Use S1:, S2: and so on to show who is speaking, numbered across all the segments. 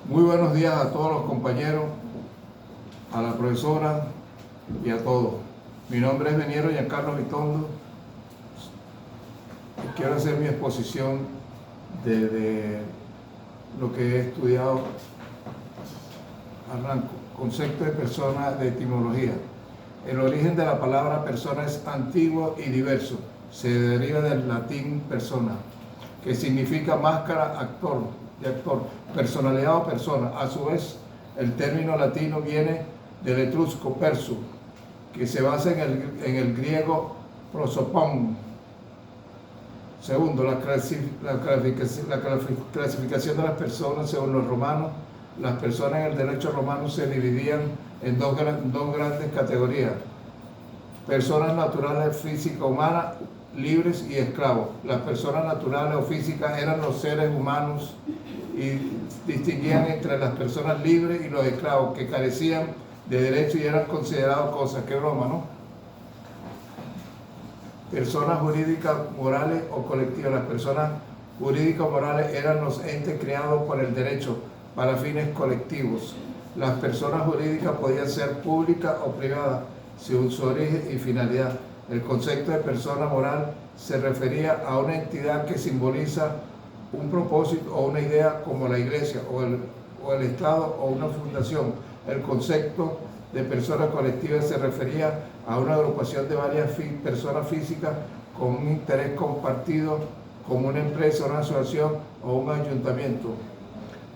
S1: Muy buenos días a todos los compañeros, a la profesora y a todos. Mi nombre es Veniero Giancarlo Vitondo y quiero hacer mi exposición de lo que he estudiado. Arranco. Concepto de persona, de etimología. El origen de la palabra persona es antiguo y diverso. Se deriva del latín persona, que significa máscara, actor, de actor, personalidad o persona. A su vez, el término latino viene del etrusco perso, que se basa en el griego prosopon. Segundo, la clasificación de las personas según los romanos. Las personas en el derecho romano se dividían en dos grandes categorías: personas naturales, físicas, humanas, libres y esclavos. Las personas naturales o físicas eran los seres humanos y distinguían entre las personas libres y los esclavos, que carecían de derechos y eran considerados cosas. ¡Qué broma!, ¿no? Personas jurídicas, morales o colectivas. Las personas jurídicas o morales eran los entes creados por el derecho para fines colectivos. Las personas jurídicas podían ser públicas o privadas, según su origen y finalidad. El concepto de persona moral se refería a una entidad que simboliza un propósito o una idea, como la iglesia o el Estado o una fundación. El concepto de persona colectiva se refería a una agrupación de varias personas físicas con un interés compartido, como una empresa, una asociación o un ayuntamiento.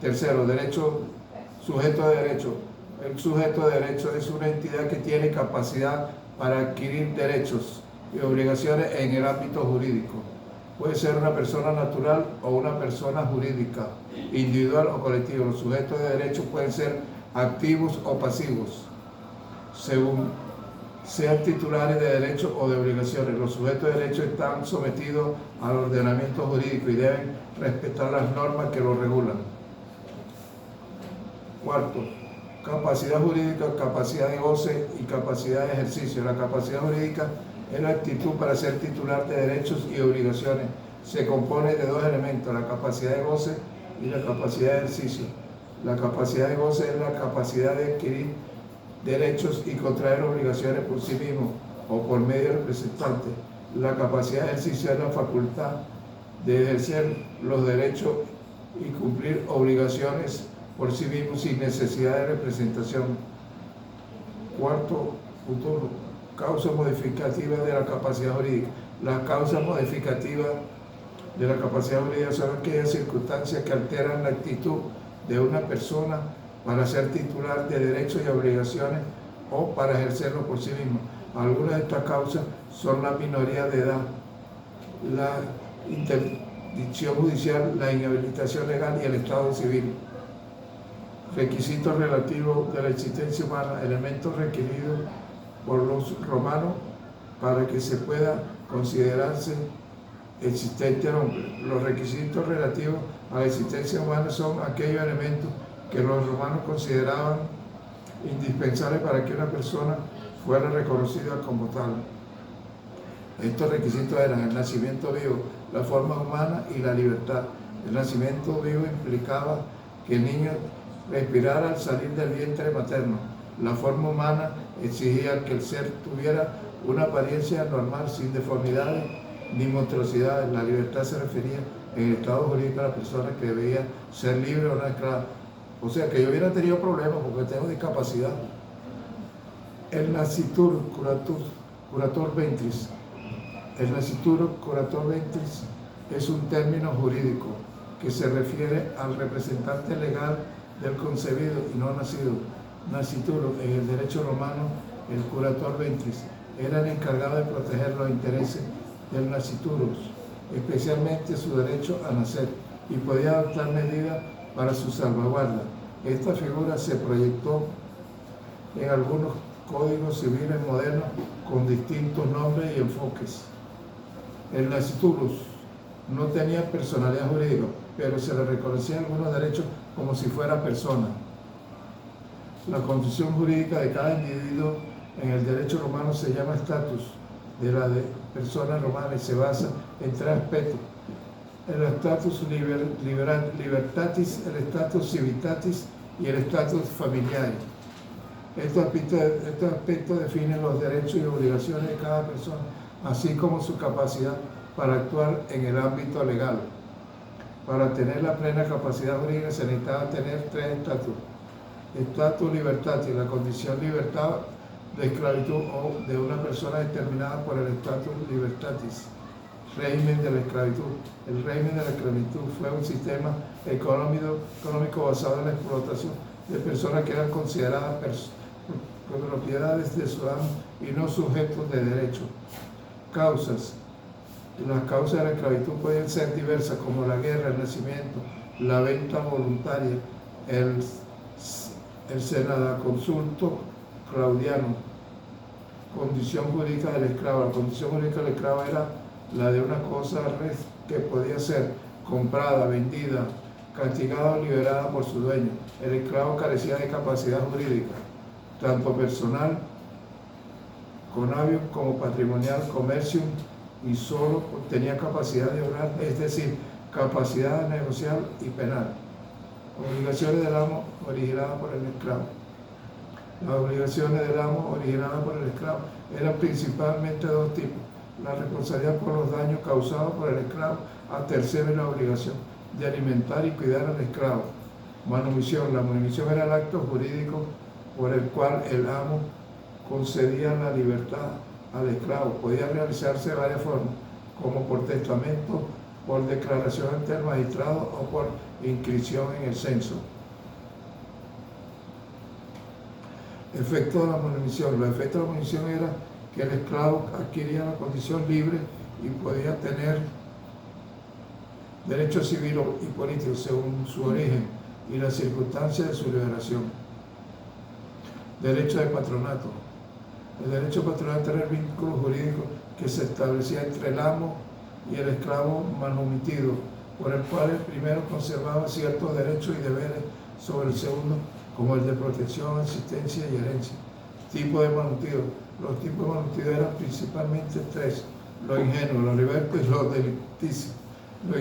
S1: Tercero, derecho, sujeto de derecho. El sujeto de derecho es una entidad que tiene capacidad para adquirir derechos y obligaciones en el ámbito jurídico. Puede ser una persona natural o una persona jurídica, individual o colectiva. Los sujetos de derecho pueden ser activos o pasivos, según sean titulares de derechos o de obligaciones. Los sujetos de derecho están sometidos al ordenamiento jurídico y deben respetar las normas que los regulan. Cuarto, capacidad jurídica, capacidad de goce y capacidad de ejercicio. La capacidad jurídica es la actitud para ser titular de derechos y obligaciones. Se compone de dos elementos: la capacidad de goce y la capacidad de ejercicio. La capacidad de goce es la capacidad de adquirir derechos y contraer obligaciones por sí mismo o por medio de representantes. La capacidad de ejercicio es la facultad de ejercer los derechos y cumplir obligaciones por sí mismo sin necesidad de representación. Cuarto punto, causa modificativa de la capacidad jurídica. Las causas modificativas de la capacidad jurídica son aquellas circunstancias que alteran la actitud de una persona para ser titular de derechos y obligaciones o para ejercerlo por sí mismo. Algunas de estas causas son la minoría de edad, la interdicción judicial, la inhabilitación legal y el estado civil. Requisitos relativos de la existencia humana, elementos requeridos por los romanos para que se pueda considerarse existente el hombre. Los requisitos relativos a la existencia humana son aquellos elementos que los romanos consideraban indispensables para que una persona fuera reconocida como tal. Estos requisitos eran el nacimiento vivo, la forma humana y la libertad. El nacimiento vivo implicaba que el niño respirara al salir del vientre materno. La forma humana exigía que el ser tuviera una apariencia normal, sin deformidades ni monstruosidades. La libertad se refería en el estado jurídico a la persona que debía ser libre o no esclava. O sea, que yo hubiera tenido problemas porque tengo discapacidad. El nascitur curator ventris. El nascitur curator ventris es un término jurídico que se refiere al representante legal del concebido y no nacido. Nascituro, en el derecho romano, el curator ventris era el encargado de proteger los intereses del nasciturus, especialmente su derecho a nacer, y podía adoptar medidas para su salvaguarda. Esta figura se proyectó en algunos códigos civiles modernos con distintos nombres y enfoques. El nasciturus no tenía personalidad jurídica, pero se le reconocían algunos derechos como si fuera persona. La condición jurídica de cada individuo en el derecho romano se llama estatus de la persona romana y se basa en tres aspectos: el status libertatis, el status civitatis y el status familiaris. Estos aspectos definen los derechos y obligaciones de cada persona, así como su capacidad para actuar en el ámbito legal. Para tener la plena capacidad jurídica se necesitaba tener tres estatus. Estatus libertatis, la condición libertad de esclavitud o de una persona determinada por el estatus libertatis. Régimen de la esclavitud. El régimen de la esclavitud fue un sistema económico basado en la explotación de personas que eran consideradas propiedades de ciudadanos y no sujetos de derecho. Causas. Las causas de la esclavitud pueden ser diversas, como la guerra, el nacimiento, la venta voluntaria, el senadoconsulto claudiano. Condición jurídica del esclavo. La condición jurídica del esclavo era la de una cosa que podía ser comprada, vendida, castigada o liberada por su dueño. El esclavo carecía de capacidad jurídica, tanto personal, conavio, como patrimonial, comercio, y solo tenía capacidad de obrar, es decir, capacidad negocial y penal. Obligaciones del amo originadas por el esclavo. Las obligaciones del amo originadas por el esclavo eran principalmente de dos tipos: la responsabilidad por los daños causados por el esclavo a terceros y la obligación de alimentar y cuidar al esclavo. Manumisión. La manumisión era el acto jurídico por el cual el amo concedía la libertad al esclavo. Podía realizarse de varias formas, como por testamento, por declaración ante el magistrado o por inscripción en el censo. Efecto de la manumisión. Los efectos de la manumisión era que el esclavo adquiría la condición libre y podía tener derechos civiles y políticos según su origen y las circunstancias de su liberación. Derecho de patronato. El derecho de patronato era el vínculo jurídico que se establecía entre el amo y el esclavo manumitido, por el cual el primero conservaba ciertos derechos y deberes sobre el segundo, como el de protección, asistencia y herencia. Tipo de manumitido. Los tipos de manumitido eran principalmente tres: los ingenuos, los libertos y los delicticios. Los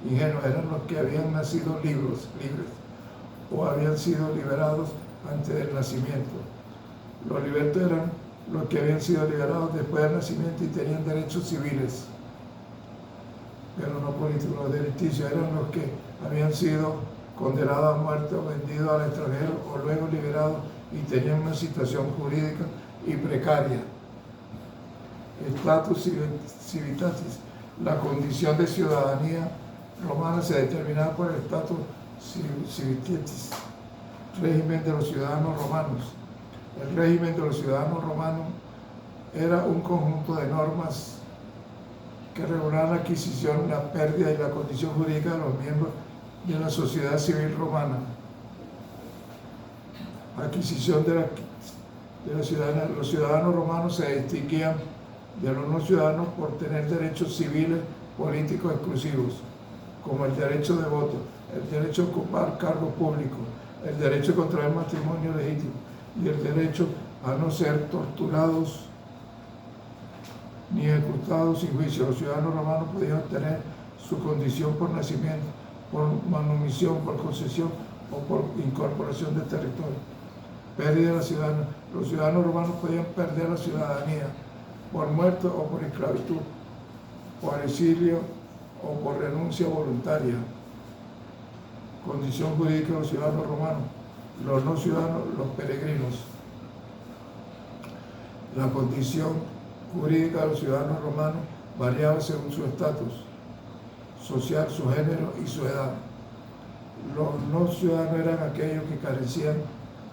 S1: ingenuos eran los que habían nacido libres o habían sido liberados antes del nacimiento. Los libertos eran los que habían sido liberados después del nacimiento y tenían derechos civiles, pero no políticos. Los delicticios eran los que habían sido condenados a muerte o vendidos al extranjero o luego liberados y tenían una situación jurídica y precaria. Status civitatis. La condición de ciudadanía romana se determinaba por el status civitatis, régimen de los ciudadanos romanos. El régimen de los ciudadanos romanos era un conjunto de normas que regulaban la adquisición, la pérdida y la condición jurídica de los miembros de la sociedad civil romana. Adquisición de la ciudadanía. Los ciudadanos romanos se distinguían de los no ciudadanos por tener derechos civiles políticos exclusivos, como el derecho de voto, el derecho a ocupar cargos públicos, el derecho a contraer matrimonio legítimo y el derecho a no ser torturados ni ejecutados sin juicio. Los ciudadanos romanos podían obtener su condición por nacimiento, por manumisión, por concesión o por incorporación de territorio. Pérdida de la ciudadanía. Los ciudadanos romanos podían perder la ciudadanía por muerte o por esclavitud, por exilio o por renuncia voluntaria. Condición jurídica de los ciudadanos romanos. Los no ciudadanos, los peregrinos. La condición jurídica de los ciudadanos romanos variaba según su estatus social, su género y su edad. Los no ciudadanos eran aquellos que carecían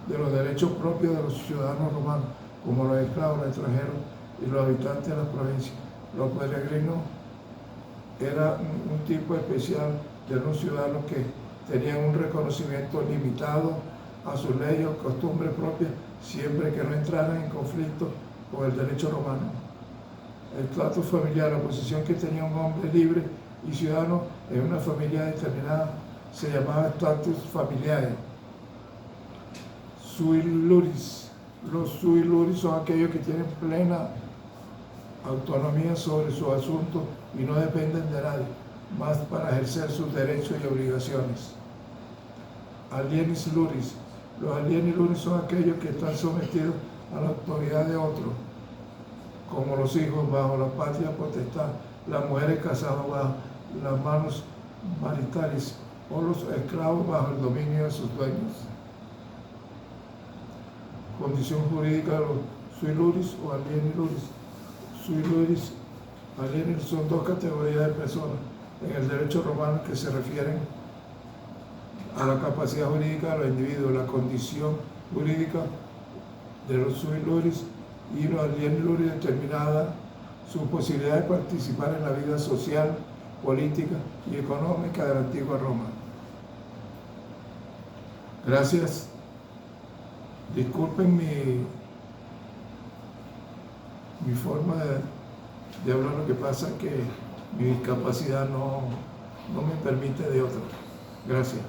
S1: de los derechos propios de los ciudadanos romanos, como los esclavos, los extranjeros y los habitantes de las provincias. Los peregrinos eran un tipo especial de los ciudadanos que tenían un reconocimiento limitado a sus leyes o costumbres propias, siempre que no entraran en conflicto con el derecho romano. El estatus familiar, la posición que tenía un hombre libre y ciudadano en una familia determinada, se llamaba estatus familiar. Sui luris. Los sui luris son aquellos que tienen plena autonomía sobre su asunto y no dependen de nadie. más para ejercer sus derechos y obligaciones. Alienis luris. Los alienis luris son aquellos que están sometidos a la autoridad de otro, como los hijos bajo la patria potestad, las mujeres casadas bajo las manos maritales o los esclavos bajo el dominio de sus dueños. Condición jurídica de los sui luris o alienis luris. Sui luris, alienis son dos categorías de personas en el derecho romano que se refieren a la capacidad jurídica de los individuos, la condición jurídica de los sui luris y los alienis luris determinada su posibilidad de participar en la vida social, política y económica de la antigua Roma. Gracias. Disculpen mi forma de hablar, lo que pasa es que mi discapacidad no me permite de otra. Gracias.